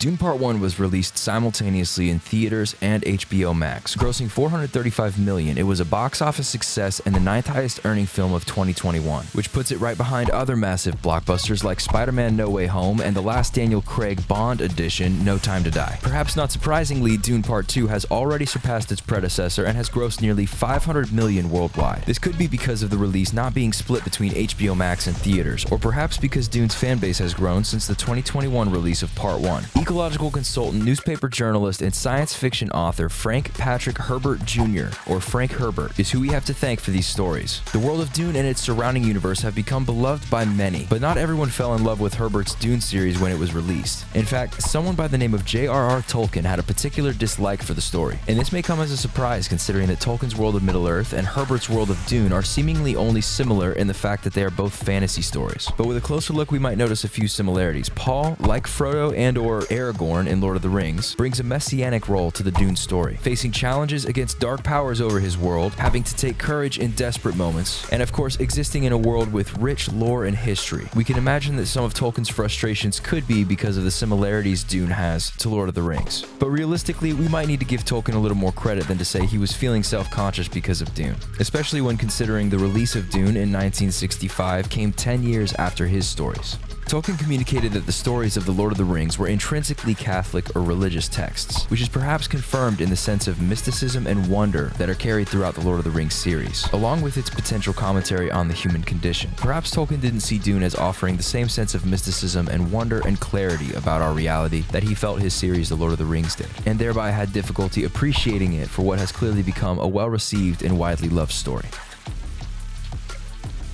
Dune Part 1 was released simultaneously in theaters and HBO Max. Grossing $435 million, it was a box office success and the 9th highest earning film of 2021, which puts it right behind other massive blockbusters like Spider-Man No Way Home and the last Daniel Craig Bond edition, No Time to Die. Perhaps not surprisingly, Dune Part 2 has already surpassed its predecessor and has grossed nearly $500 million worldwide. This could be because of the release not being split between HBO Max and theaters, or perhaps because Dune's fanbase has grown since the 2021 release of Part 1. Ecological consultant, newspaper journalist, and science fiction author Frank Patrick Herbert Jr., or Frank Herbert, is who we have to thank for these stories. The world of Dune and its surrounding universe have become beloved by many, but not everyone fell in love with Herbert's Dune series when it was released. In fact, someone by the name of J.R.R. Tolkien had a particular dislike for the story, and this may come as a surprise considering that Tolkien's world of Middle-earth and Herbert's world of Dune are seemingly only similar in the fact that they are both fantasy stories. But with a closer look, we might notice a few similarities. Paul, like Frodo and or Aragorn in Lord of the Rings, brings a messianic role to the Dune story, facing challenges against dark powers over his world, having to take courage in desperate moments, and of course existing in a world with rich lore and history. We can imagine that some of Tolkien's frustrations could be because of the similarities Dune has to Lord of the Rings. But realistically, we might need to give Tolkien a little more credit than to say he was feeling self-conscious because of Dune, especially when considering the release of Dune in 1965 came 10 years after his stories. Tolkien communicated that the stories of the Lord of the Rings were intrinsically Catholic or religious texts, which is perhaps confirmed in the sense of mysticism and wonder that are carried throughout the Lord of the Rings series, along with its potential commentary on the human condition. Perhaps Tolkien didn't see Dune as offering the same sense of mysticism and wonder and clarity about our reality that he felt his series The Lord of the Rings did, and thereby had difficulty appreciating it for what has clearly become a well-received and widely loved story.